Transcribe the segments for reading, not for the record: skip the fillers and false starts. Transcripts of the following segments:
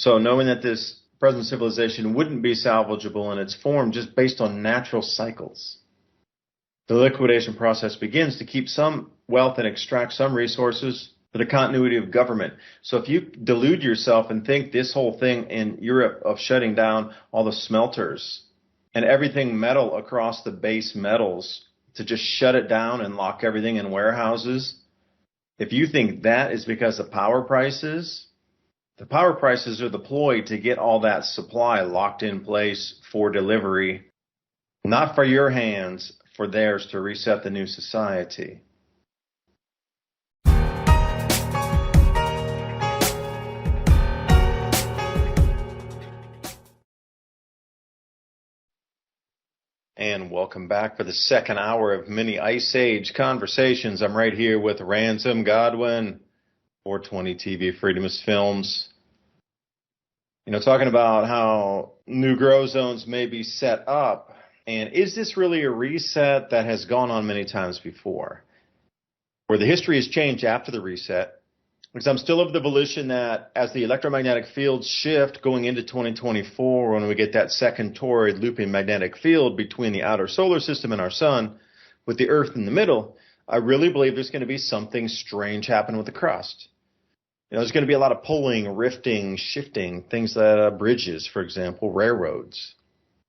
So knowing that this present civilization wouldn't be salvageable in its form just based on natural cycles, the liquidation process begins to keep some wealth and extract some resources for the continuity of government. So if you delude yourself and think this whole thing in Europe of shutting down all the smelters and everything metal across the base metals to just shut it down and lock everything in warehouses, if you think that is because of power prices, the power prices are deployed to get all that supply locked in place for delivery, not for your hands, for theirs to reset the new society. And welcome back for the second hour of mini Ice Age conversations. I'm right here with Ransom Godwin, 420 TV Freedomist Films. Talking about how new grow zones may be set up. And is this really a reset that has gone on many times before? Where the history has changed after the reset? Because I'm still of the volition that as the electromagnetic fields shift going into 2024, when we get that second toroid looping magnetic field between the outer solar system and our sun, with the Earth in the middle, I really believe there's going to be something strange happen with the crust. There's going to be a lot of pulling, rifting, shifting, things that bridges, for example, railroads,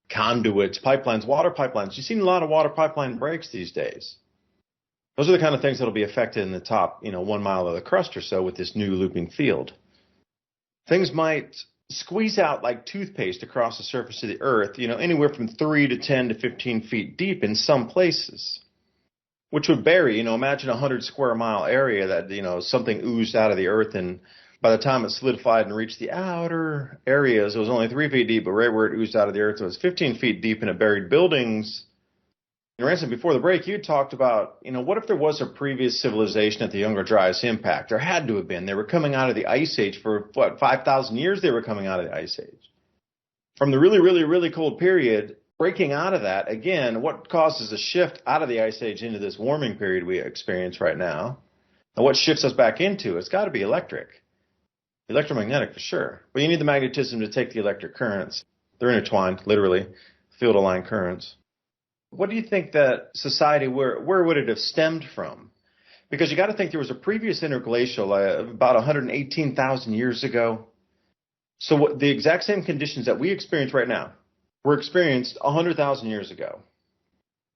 conduits, pipelines, water pipelines. You've seen a lot of water pipeline breaks these days. Those are the kind of things that will be affected in the top, 1 mile of the crust or so with this new looping field. Things might squeeze out like toothpaste across the surface of the Earth, anywhere from 3 to 10 to 15 feet deep in some places, which would bury, imagine a 100 square mile area that, something oozed out of the Earth, and by the time it solidified and reached the outer areas, it was only 3 feet deep, but right where it oozed out of the Earth, it was 15 feet deep, and it buried buildings. And Ransom, before the break, you talked about, what if there was a previous civilization at the Younger Dryas impact? There had to have been. They were coming out of the Ice Age for, 5,000 years they were coming out of the Ice Age. From the really, really, really cold period, breaking out of that, again, what causes a shift out of the Ice Age into this warming period we experience right now? And what shifts us back into? It's got to be electric. Electromagnetic for sure. But you need the magnetism to take the electric currents. They're intertwined, literally, field-aligned currents. What do you think that society, where would it have stemmed from? Because you got to think there was a previous interglacial about 118,000 years ago. So the exact same conditions that we experience right now were experienced 100,000 years ago.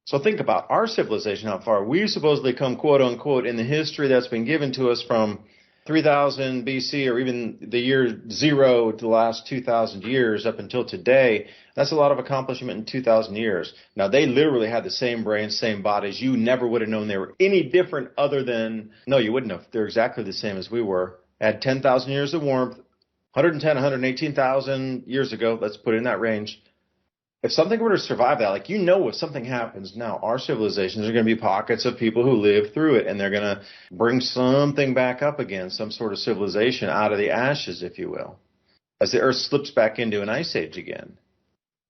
So think about our civilization, how far we've supposedly come, quote unquote, in the history that's been given to us from 3000 BC or even the year zero to the last 2,000 years up until today. That's a lot of accomplishment in 2,000 years. Now, they literally had the same brains, same bodies. You never would have known they were any different other than, no, you wouldn't have. They're exactly the same as we were. Had 10,000 years of warmth, 110, 118,000 years ago. Let's put it in that range. If something were to survive that, if something happens now, our civilizations are going to be pockets of people who live through it, and they're going to bring something back up again, some sort of civilization out of the ashes, if you will, as the Earth slips back into an ice age again.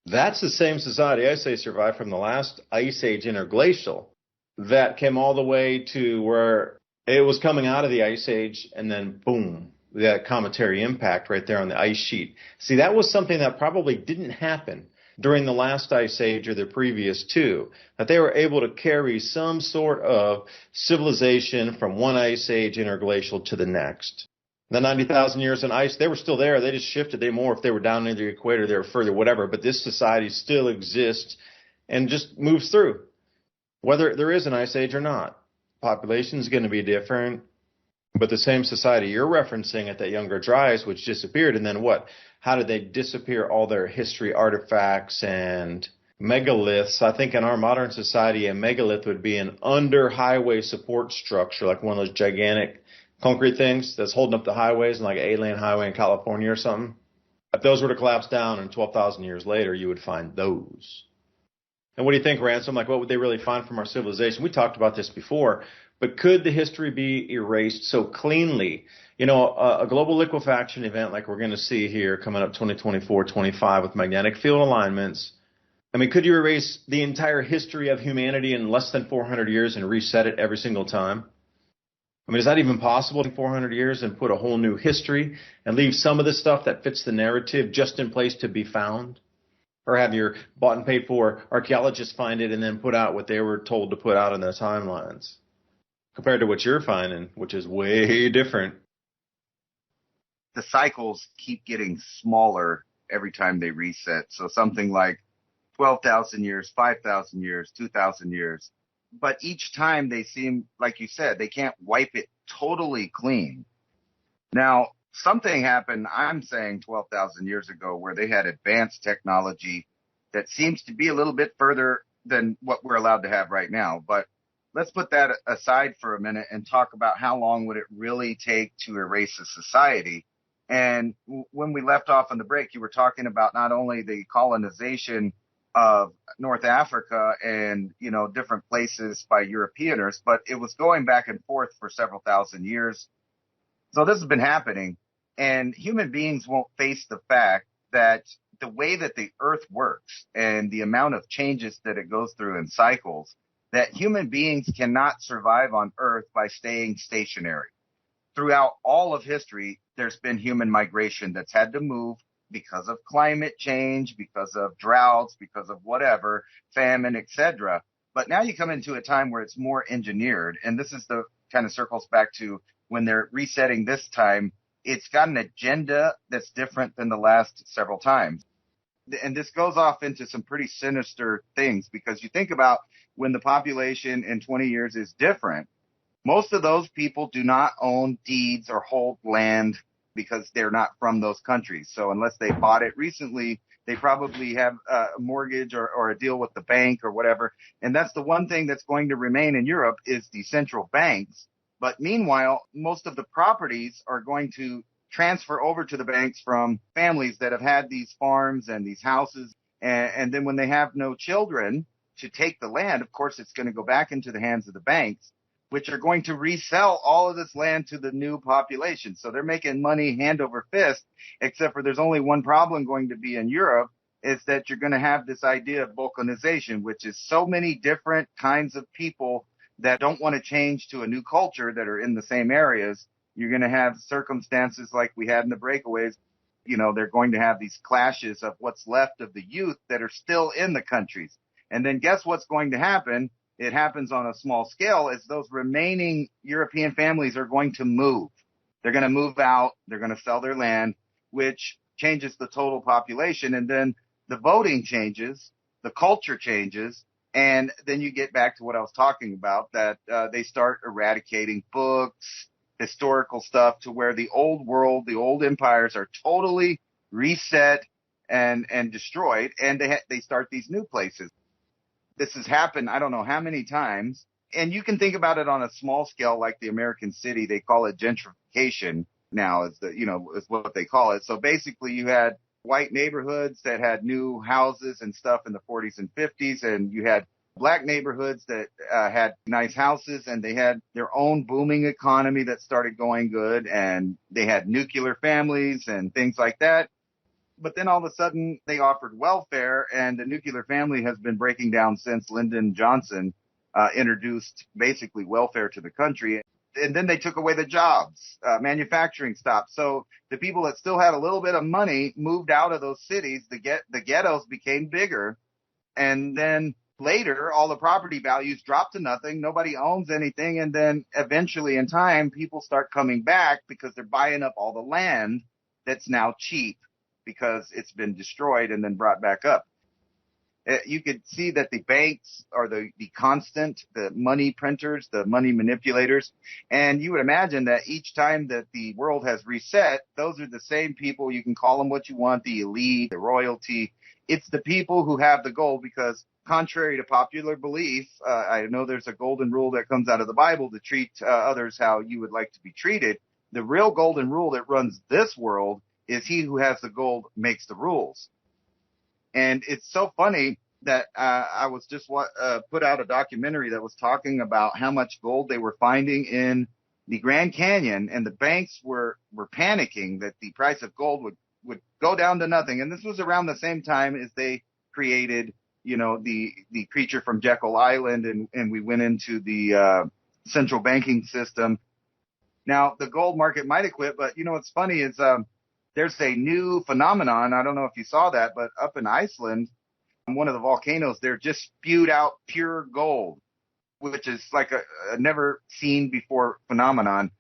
That's the same society I say survived from the last ice age interglacial that came all the way to where it was coming out of the ice age, and then boom, that cometary impact right there on the ice sheet. See, that was something that probably didn't happen during the last ice age or the previous two, that they were able to carry some sort of civilization from one ice age interglacial to the next. The 90,000 years in ice, they were still there. They just shifted. They more if they were down near the equator, they were further, whatever. But this society still exists and just moves through, whether there is an ice age or not. Population is going to be different, but the same society you're referencing at that Younger Dryas, which disappeared, and then what? How did they disappear all their history artifacts and megaliths? I think in our modern society, a megalith would be an under-highway support structure, like one of those gigantic concrete things that's holding up the highways, like an alien highway in California or something. If those were to collapse down and 12,000 years later, you would find those. And what do you think, Ransom? What would they really find from our civilization? We talked about this before, but could the history be erased so cleanly? A global liquefaction event like we're going to see here coming up 2024-25 with magnetic field alignments. Could you erase the entire history of humanity in less than 400 years and reset it every single time? I mean, is that even possible in 400 years and put a whole new history and leave some of the stuff that fits the narrative just in place to be found? Or have your bought and paid for archaeologists find it and then put out what they were told to put out in their timelines? Compared to what you're finding, which is way different. The cycles keep getting smaller every time they reset. So something like 12,000 years, 5,000 years, 2,000 years. But each time they seem, like you said, they can't wipe it totally clean. Now, something happened, I'm saying 12,000 years ago, where they had advanced technology that seems to be a little bit further than what we're allowed to have right now. But let's put that aside for a minute and talk about how long would it really take to erase a society. And when we left off on the break, you were talking about not only the colonization of North Africa and, different places by Europeaners, but it was going back and forth for several thousand years. So this has been happening, and human beings won't face the fact that the way that the earth works and the amount of changes that it goes through in cycles, that human beings cannot survive on earth by staying stationary. Throughout all of history, there's been human migration that's had to move because of climate change, because of droughts, because of whatever, famine, etc. But now you come into a time where it's more engineered, and this is the kind of circles back to when they're resetting this time. It's got an agenda that's different than the last several times. And this goes off into some pretty sinister things, because you think about when the population in 20 years is different, most of those people do not own deeds or hold land because they're not from those countries. So unless they bought it recently, they probably have a mortgage or a deal with the bank or whatever. And that's the one thing that's going to remain in Europe is the central banks. But meanwhile, most of the properties are going to transfer over to the banks from families that have had these farms and these houses. And then when they have no children to take the land, of course, it's going to go back into the hands of the banks, which are going to resell all of this land to the new population. So they're making money hand over fist, except for there's only one problem going to be in Europe, is that you're going to have this idea of balkanization, which is so many different kinds of people that don't want to change to a new culture that are in the same areas. You're going to have circumstances like we had in the breakaways. They're going to have these clashes of what's left of the youth that are still in the countries. And then guess what's going to happen? It happens on a small scale, as those remaining European families are going to move. They're going to move out. They're going to sell their land, which changes the total population. And then the voting changes, the culture changes. And then you get back to what I was talking about, that they start eradicating books, historical stuff, to where the old world, the old empires are totally reset and destroyed. And they start these new places. This has happened, I don't know how many times. And you can think about it on a small scale, like the American city. They call it gentrification now, is what they call it. So basically you had white neighborhoods that had new houses and stuff in the 40s and 50s. And you had black neighborhoods that had nice houses, and they had their own booming economy that started going good. And they had nuclear families and things like that. But then all of a sudden they offered welfare, and the nuclear family has been breaking down since Lyndon Johnson introduced basically welfare to the country. And then they took away the jobs, manufacturing stopped. So the people that still had a little bit of money moved out of those cities. The ghettos became bigger. And then later, all the property values dropped to nothing. Nobody owns anything. And then eventually in time, people start coming back because they're buying up all the land that's now cheap, because it's been destroyed and then brought back up. You could see that the banks are the constant, the money printers, the money manipulators. And you would imagine that each time that the world has reset, those are the same people. You can call them what you want, the elite, the royalty. It's the people who have the gold, because contrary to popular belief, I know there's a golden rule that comes out of the Bible to treat others how you would like to be treated. The real golden rule that runs this world is he who has the gold makes the rules. And it's so funny that I was just put out a documentary that was talking about how much gold they were finding in the Grand Canyon, and the banks were panicking that the price of gold would go down to nothing. And this was around the same time as they created, the creature from Jekyll Island, and we went into the central banking system. Now, the gold market might have quit, but you know what's funny is there's a new phenomenon. I don't know if you saw that, but up in Iceland, one of the volcanoes there just spewed out pure gold, which is like a never seen before phenomenon.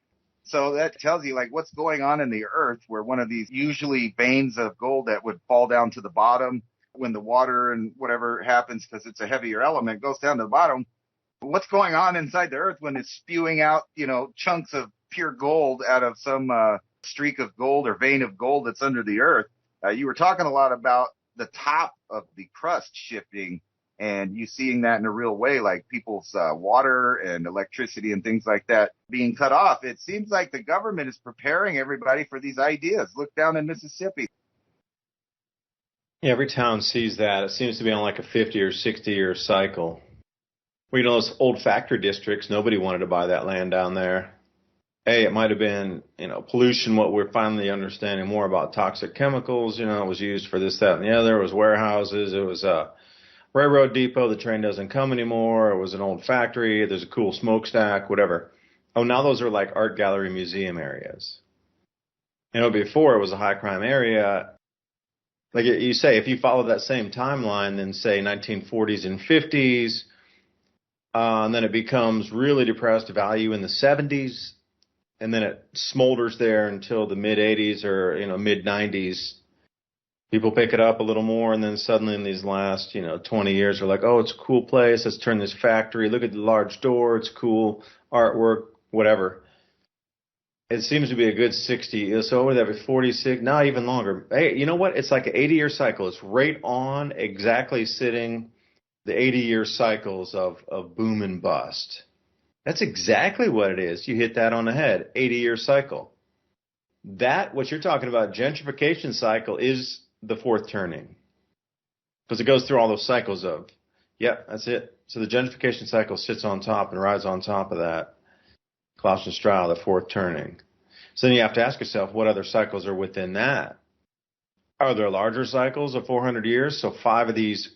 So that tells you like what's going on in the earth, where one of these usually veins of gold that would fall down to the bottom when the water and whatever happens because it's a heavier element goes down to the bottom. What's going on inside the earth when it's spewing out, chunks of pure gold out of some streak of gold or vein of gold that's under the earth? You were talking a lot about the top of the crust shifting and you seeing that in a real way, like people's water and electricity and things like that being cut off. It seems like the government is preparing everybody for these ideas. Look down in Mississippi. Yeah, every town sees that. It seems to be on like a 50 or 60-year cycle. Well, those old factory districts, nobody wanted to buy that land down there. It might have been, pollution, what we're finally understanding more about toxic chemicals. It was used for this, that, and the other. It was warehouses. It was a railroad depot. The train doesn't come anymore. It was an old factory. There's a cool smokestack, whatever. Oh, now those are like art gallery museum areas. Before it was a high crime area. Like you say, if you follow that same timeline, then say 1940s and 50s, and then it becomes really depressed value in the 70s, and then it smolders there until the mid 80s or, mid 90s. People pick it up a little more, and then suddenly in these last, 20 years, they're like, oh, it's a cool place. Let's turn this factory. Look at the large door. It's cool artwork, whatever. It seems to be a good 60. So what would that be, 46? Not even longer. Hey, you know what? It's like an 80-year cycle. It's right on exactly sitting the 80-year cycles of boom and bust. That's exactly what it is. You hit that on the head. 80-year cycle. That, what you're talking about, gentrification cycle, is the fourth turning. Because it goes through all those cycles of, that's it. So the gentrification cycle sits on top and rides on top of that. Klaus and Stroud, the fourth turning. So then you have to ask yourself, what other cycles are within that? Are there larger cycles of 400 years? So 5 of these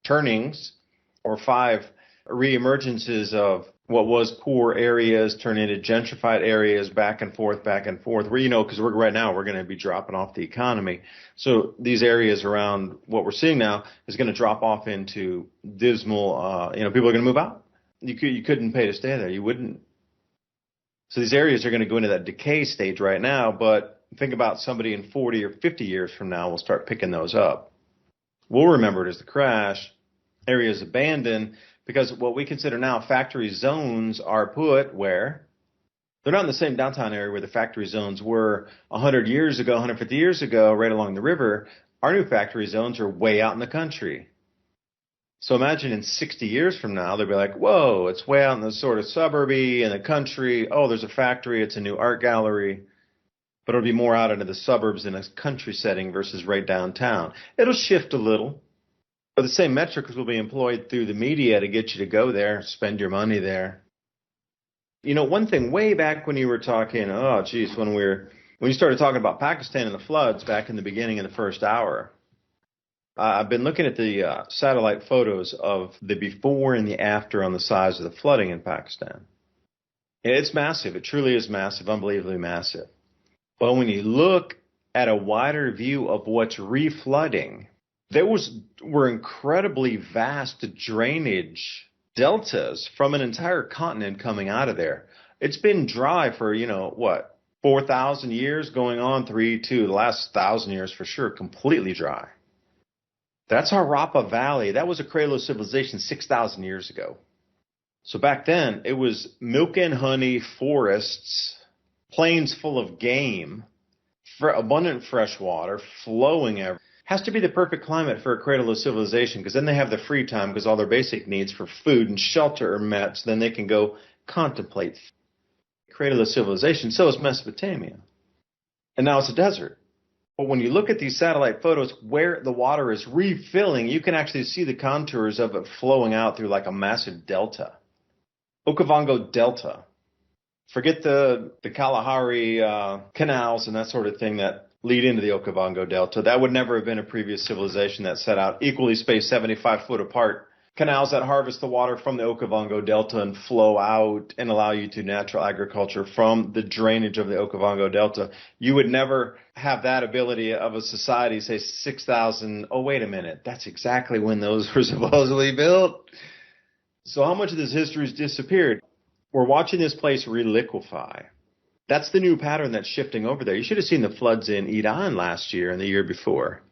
turnings, or 5 reemergences of what was poor areas turn into gentrified areas, back and forth, where, because right now we're going to be dropping off the economy. So these areas around what we're seeing now is going to drop off into dismal, people are going to move out. You couldn't pay to stay there. You wouldn't. So these areas are going to go into that decay stage right now, but think about somebody in 40 or 50 years from now will start picking those up. We'll remember it as the crash, areas abandoned, because what we consider now factory zones are put where they're not in the same downtown area where the factory zones were 100 years ago, 150 years ago, right along the river. Our new factory zones are way out in the country. So imagine in 60 years from now, they'll be like, whoa, it's way out in the sort of suburby in the country. Oh, there's a factory. It's a new art gallery. But it'll be more out into the suburbs in a country setting versus right downtown. It'll shift a little. But the same metrics will be employed through the media to get you to go there, spend your money there. One thing way back when you were talking, when you started talking about Pakistan and the floods back in the beginning of the first hour, I've been looking at the satellite photos of the before and the after on the size of the flooding in Pakistan. It's massive. It truly is massive, unbelievably massive. But when you look at a wider view of what's reflooding, there were incredibly vast drainage deltas from an entire continent coming out of there. It's been dry for, 4,000 years going on, the last 1,000 years for sure, completely dry. That's Harappa Valley. That was a cradle of civilization 6,000 years ago. So back then, it was milk and honey forests, plains full of game, abundant fresh water, flowing everywhere. Has to be the perfect climate for a cradle of civilization, because then they have the free time because all their basic needs for food and shelter are met, so then they can go contemplate. Cradle of civilization, so is Mesopotamia. And now it's a desert. But when you look at these satellite photos where the water is refilling, you can actually see the contours of it flowing out through like a massive delta. Okavango Delta. Forget the Kalahari canals and that sort of thing that lead into the Okavango Delta. That would never have been a previous civilization that set out equally spaced 75 foot apart canals that harvest the water from the Okavango Delta and flow out and allow you to natural agriculture from the drainage of the Okavango Delta. You would never have that ability of a society, say 6,000. Oh, wait a minute. That's exactly when those were supposedly built. So how much of this history has disappeared? We're watching this place reliquefy. That's the new pattern that's shifting over there. You should have seen the floods in Iran last year and the year before.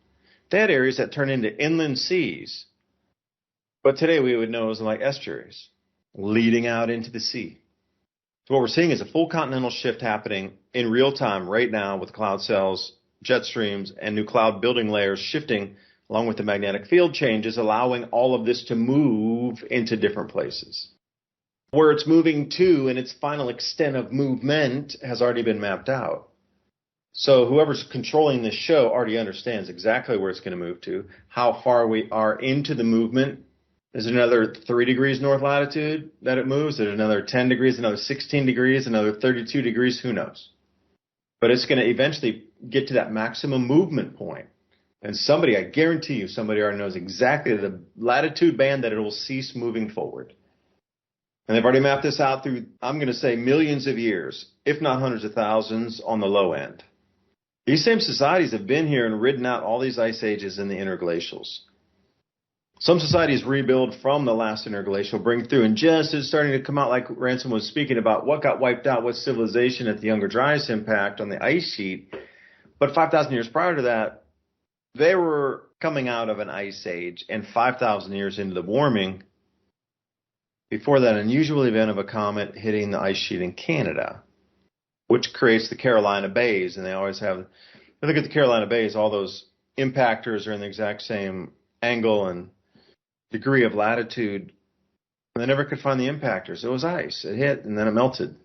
They had areas that turn into inland seas. But today we would know as like estuaries leading out into the sea. So what we're seeing is a full continental shift happening in real time right now with cloud cells, jet streams, and new cloud building layers shifting along with the magnetic field changes, allowing all of this to move into different places. Where it's moving to and its final extent of movement has already been mapped out. So whoever's controlling this show already understands exactly where it's going to move to, how far we are into the movement. Is it another 3 degrees north latitude that it moves? Is it another 10 degrees, another 16 degrees, another 32 degrees? Who knows? But it's going to eventually get to that maximum movement point. And somebody, I guarantee you, somebody already knows exactly the latitude band that it will cease moving forward. And they've already mapped this out through, I'm going to say, millions of years, if not hundreds of thousands on the low end. These same societies have been here and ridden out all these ice ages in the interglacials. Some societies rebuild from the last interglacial, bring through, and just is starting to come out like Ransom was speaking about what got wiped out, what civilization at the Younger Dryas impact on the ice sheet. But 5,000 years prior to that, they were coming out of an ice age, and 5,000 years into the warming, before that unusual event of a comet hitting the ice sheet in Canada, which creates the Carolina Bays. And they always have, if you look at the Carolina Bays, all those impactors are in the exact same angle and degree of latitude. They never could find the impactors. It was ice. It hit and then it melted.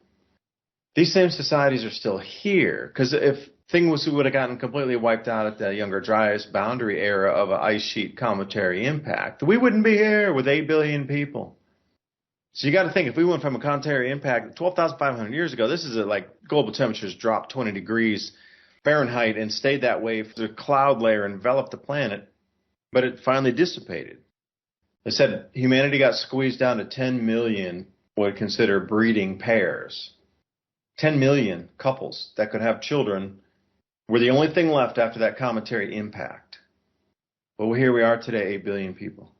These same societies are still here, because if things would have gotten completely wiped out at the Younger Dryas boundary era of an ice sheet cometary impact, we wouldn't be here with 8 billion people. So you got to think, if we went from a cometary impact 12,500 years ago, this is like global temperatures dropped 20 degrees Fahrenheit and stayed that way. The cloud layer enveloped the planet, but it finally dissipated. They said humanity got squeezed down to 10 million what we consider breeding pairs. 10 million couples that could have children were the only thing left after that cometary impact. But here we are today, 8 billion people.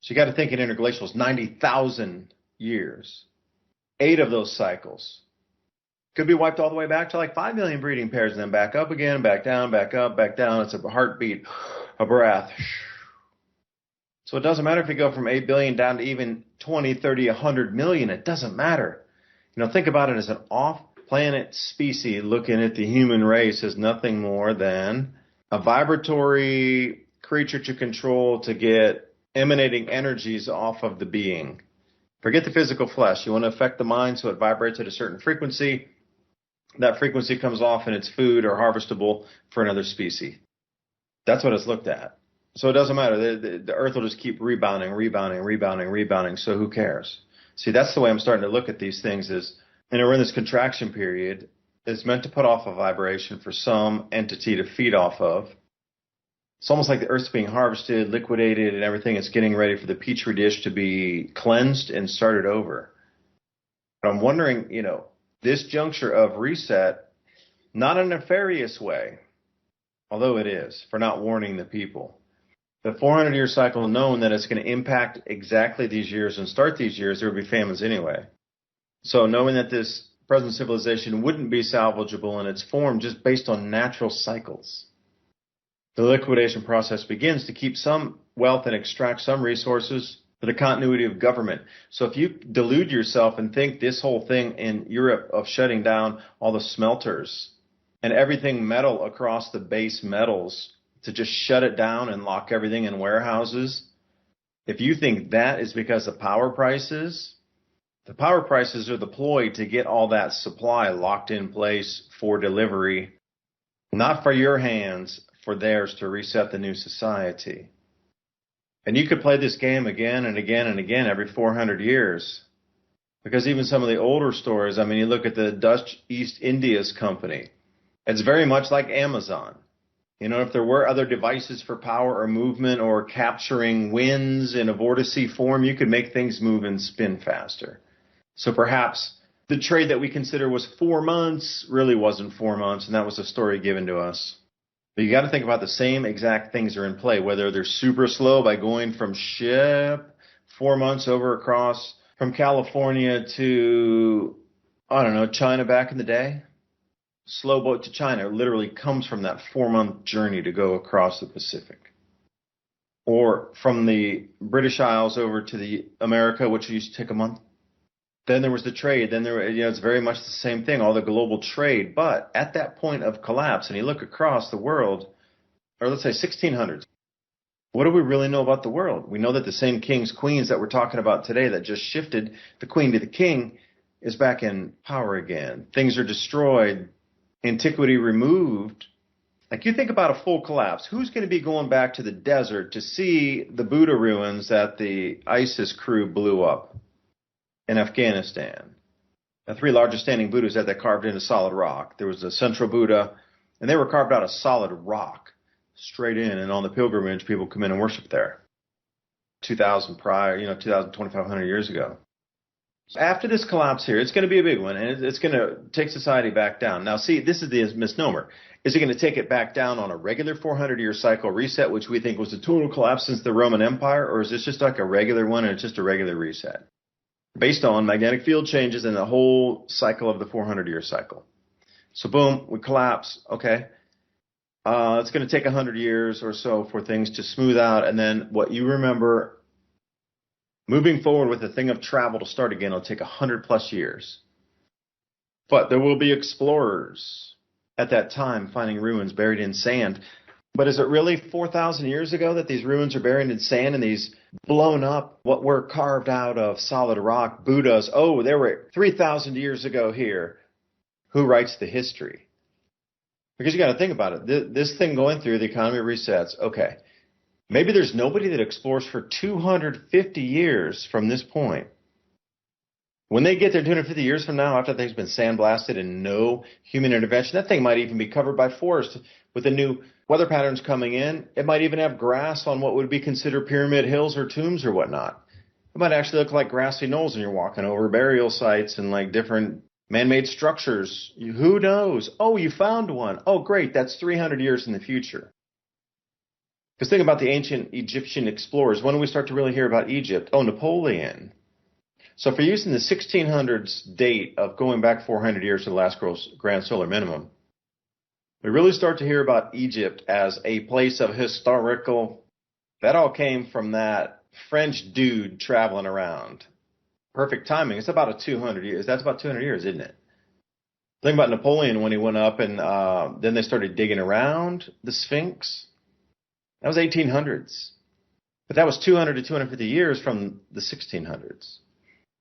So you got to think in interglacials, 90,000 years. 8 of those cycles could be wiped all the way back to like 5 million breeding pairs and then back up again, back down, back up, back down. It's a heartbeat, a breath. So it doesn't matter if you go from 8 billion down to even 20, 30, 100 million. It doesn't matter. You know, think about it as an off-planet species looking at the human race as nothing more than a vibratory creature to control to get emanating energies off of the being. Forget the physical flesh. You want to affect the mind so it vibrates at a certain frequency. That frequency comes off and it's food or harvestable for another species. That's what it's looked at. So it doesn't matter. The earth will just keep rebounding. So who cares? See, that's the way I'm starting to look at these things is, we're in this contraction period. It's meant to put off a vibration for some entity to feed off of. It's almost like the earth's being harvested, liquidated, and everything. It's getting ready for the petri dish to be cleansed and started over. But I'm wondering, this juncture of reset, not in a nefarious way, although it is, for not warning the people. The 400-year cycle, knowing that it's going to impact exactly these years and start these years, there would be famines anyway. So knowing that this present civilization wouldn't be salvageable in its form just based on natural cycles. The liquidation process begins to keep some wealth and extract some resources for the continuity of government. So if you delude yourself and think this whole thing in Europe of shutting down all the smelters and everything metal across the base metals to just shut it down and lock everything in warehouses, if you think that is because of power prices, the power prices are deployed to get all that supply locked in place for delivery, not for your hands, for theirs to reset the new society. And you could play this game again and again and again every 400 years. Because even some of the older stories, you look at the Dutch East Indias Company. It's very much like Amazon. You know, if there were other devices for power or movement or capturing winds in a vortice form, you could make things move and spin faster. So perhaps the trade that we consider was 4 months really wasn't 4 months, and that was a story given to us. But you got to think about the same exact things are in play, whether they're super slow by going from ship 4 months over across from California to, I don't know, China back in the day. Slow boat to China literally comes from that 4-month journey to go across the Pacific. Or from the British Isles over to the America, which used to take a month. Then there was the trade. Then there, it's very much the same thing, all the global trade. But at that point of collapse, and you look across the world, or let's say 1600s, what do we really know about the world? We know that the same kings, queens that we're talking about today that just shifted the queen to the king is back in power again. Things are destroyed, antiquity removed. Like you think about a full collapse, who's going to be going back to the desert to see the Buddha ruins that the ISIS crew blew up in Afghanistan? The 3 largest standing Buddhas had that carved into solid rock. There was a central Buddha, and they were carved out of solid rock, straight in. And on the pilgrimage, people come in and worship there. 2,000 prior, 2,500 years ago. So after this collapse here, it's going to be a big one, and it's going to take society back down. Now, see, this is the misnomer. Is it going to take it back down on a regular 400-year cycle reset, which we think was a total collapse since the Roman Empire, or is this just like a regular one and it's just a regular reset? Based on magnetic field changes in the whole cycle of the 400-year cycle. So boom, we collapse. Okay. It's going to take 100 years or so for things to smooth out. And then what you remember, moving forward with the thing of travel to start again, it'll take 100+ years. But there will be explorers at that time finding ruins buried in sand. But is it really 4,000 years ago that these ruins are buried in sand and these blown up, what were carved out of solid rock Buddhas? Oh, they were 3,000 years ago here. Who writes the history? Because you got to think about it. This thing going through, the economy resets. Okay. Maybe there's nobody that explores for 250 years from this point. When they get there 250 years from now, after things been sandblasted and no human intervention, that thing might even be covered by forest with the new weather patterns coming in. It might even have grass on what would be considered pyramid hills or tombs or whatnot. It might actually look like grassy knolls when you're walking over burial sites and like different man-made structures. Who knows? Oh, you found one. Oh, great. That's 300 years in the future. Because think about the ancient Egyptian explorers. When do we start to really hear about Egypt? Oh, Napoleon. So if we're using the 1600s date of going back 400 years to the last grand solar minimum, we really start to hear about Egypt as a place of historical. That all came from that French dude traveling around. Perfect timing. It's about 200 years. That's about 200 years, isn't it? Think about Napoleon when he went up and then they started digging around the Sphinx. That was 1800s. But that was 200 to 250 years from the 1600s.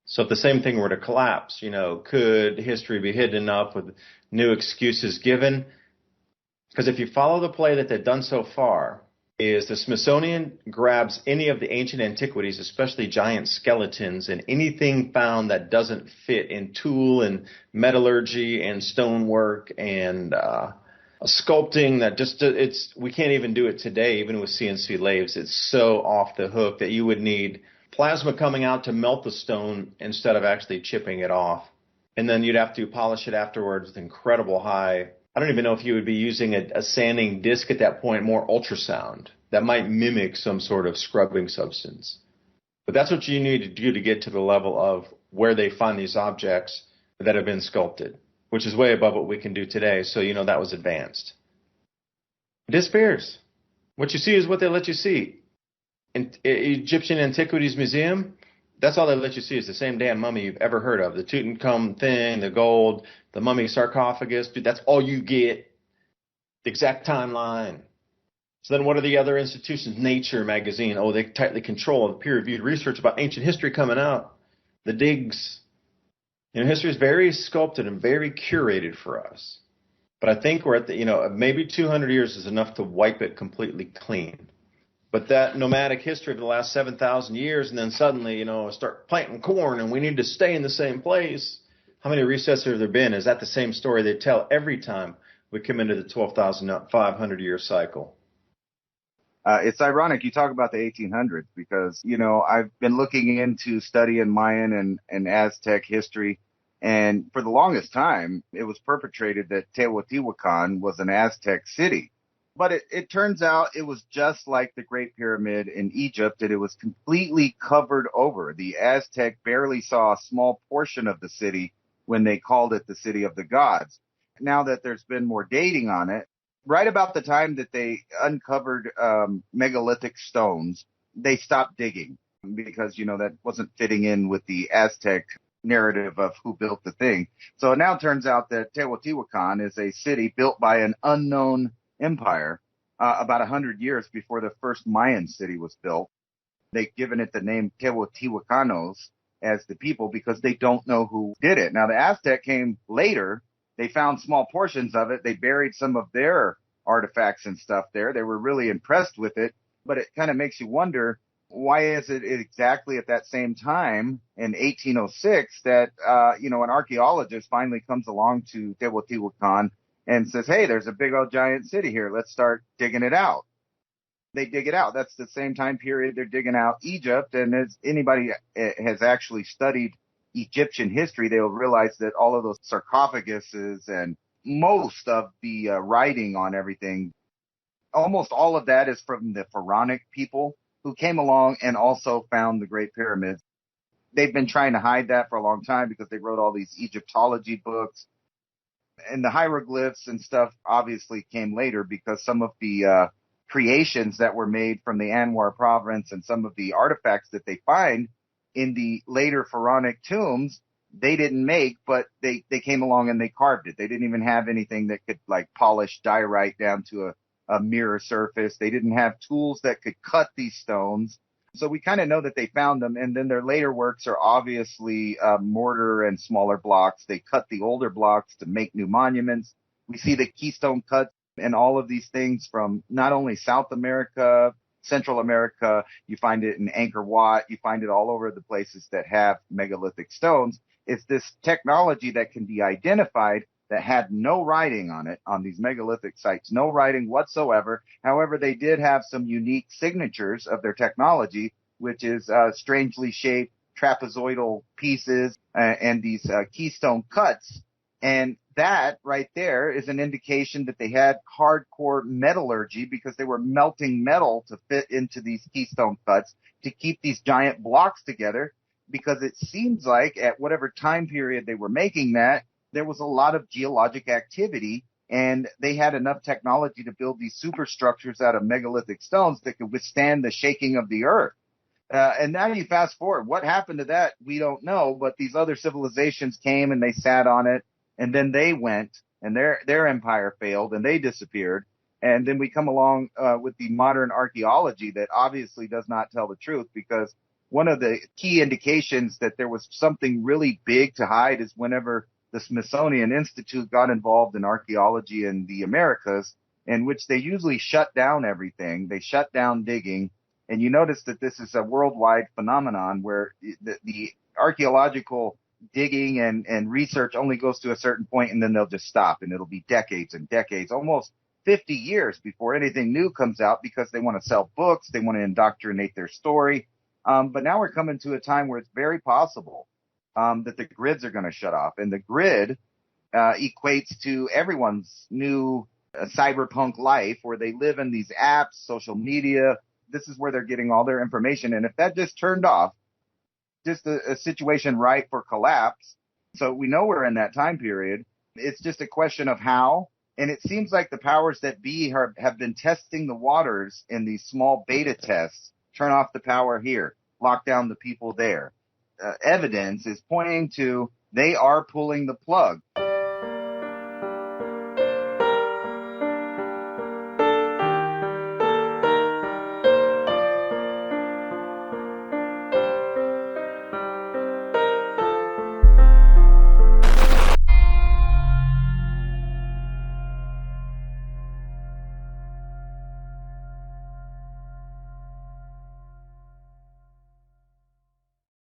So if the same thing were to collapse, could history be hidden enough with new excuses given? Because if you follow the play that they've done so far, is the Smithsonian grabs any of the ancient antiquities, especially giant skeletons, and anything found that doesn't fit in tool and metallurgy and stonework and sculpting that we can't even do it today, even with CNC lathes. It's so off the hook that you would need plasma coming out to melt the stone instead of actually chipping it off. And then you'd have to polish it afterwards with incredible high. I don't even know if you would be using a sanding disc at that point, more ultrasound that might mimic some sort of scrubbing substance. But that's what you need to do to get to the level of where they find these objects that have been sculpted, which is way above what we can do today. So, that was advanced. It disappears. What you see is what they let you see. In Egyptian Antiquities Museum, that's all they let you see is the same damn mummy you've ever heard of. The Tutankhamun thing, the gold, the mummy sarcophagus. Dude, that's all you get. The exact timeline. So then what are the other institutions? Nature magazine. Oh, they tightly control the peer-reviewed research about ancient history coming out. The digs. History is very sculpted and very curated for us. But I think we're at maybe 200 years is enough to wipe it completely clean. But that nomadic history of the last 7,000 years, and then suddenly, start planting corn and we need to stay in the same place. How many resets have there been? Is that the same story they tell every time we come into the 12,500 year cycle? It's ironic you talk about the 1800s because, I've been looking into studying Mayan and Aztec history. And for the longest time, it was perpetrated that Teotihuacan was an Aztec city. But it turns out it was just like the Great Pyramid in Egypt, and it was completely covered over. The Aztec barely saw a small portion of the city when they called it the City of the Gods. Now that there's been more dating on it, right about the time that they uncovered megalithic stones, they stopped digging because, that wasn't fitting in with the Aztec narrative of who built the thing. So it now turns out that Teotihuacan is a city built by an unknown empire about 100 years before the first Mayan city was built. They've given it the name Teotihuacanos as the people because they don't know who did it. Now, the Aztec came later. They found small portions of it. They buried some of their artifacts and stuff there. They were really impressed with it, but it kind of makes you wonder, why is it exactly at that same time in 1806 that, an archaeologist finally comes along to Teotihuacan and says, hey, there's a big old giant city here. Let's start digging it out. They dig it out. That's the same time period they're digging out Egypt. And as anybody has actually studied Egyptian history, they'll realize that all of those sarcophaguses and most of the writing on everything, almost all of that is from the Pharaonic people who came along and also found the Great Pyramids. They've been trying to hide that for a long time because they wrote all these Egyptology books. And the hieroglyphs and stuff obviously came later because some of the creations that were made from the Anwar province and some of the artifacts that they find in the later pharaonic tombs, they didn't make, but they came along and they carved it. They didn't even have anything that could like polish diorite down to a mirror surface. They didn't have tools that could cut these stones. So we kind of know that they found them. And then their later works are obviously mortar and smaller blocks. They cut the older blocks to make new monuments. We see the keystone cuts and all of these things from not only South America, Central America. You find it in Angkor Wat. You find it all over the places that have megalithic stones. It's this technology that can be identified that had no writing on it on these megalithic sites, no writing whatsoever. However, they did have some unique signatures of their technology, which is strangely shaped trapezoidal pieces and these keystone cuts. And that right there is an indication that they had hardcore metallurgy because they were melting metal to fit into these keystone cuts to keep these giant blocks together, because it seems like at whatever time period they were making that, there was a lot of geologic activity, and they had enough technology to build these superstructures out of megalithic stones that could withstand the shaking of the earth. And now you fast forward. What happened to that? We don't know, but these other civilizations came and they sat on it, and then they went, and their empire failed, and they disappeared. And then we come along with the modern archaeology that obviously does not tell the truth, because one of the key indications that there was something really big to hide is whenever the Smithsonian Institute got involved in archaeology in the Americas, in which they usually shut down everything. They shut down digging. And you notice that this is a worldwide phenomenon where the archaeological digging and research only goes to a certain point, and then they'll just stop, and it'll be decades and decades, almost 50 years before anything new comes out, because they want to sell books. They want to indoctrinate their story. But now we're coming to a time where it's very possible that the grids are going to shut off. And the grid equates to everyone's new cyberpunk life, where they live in these apps, social media. This is where they're getting all their information. And if that just turned off, just a situation ripe for collapse. So we know we're in that time period. It's just a question of how. And it seems like the powers that be have been testing the waters in these small beta tests. Turn off the power here, lock down the people there. Evidence is pointing to they are pulling the plug.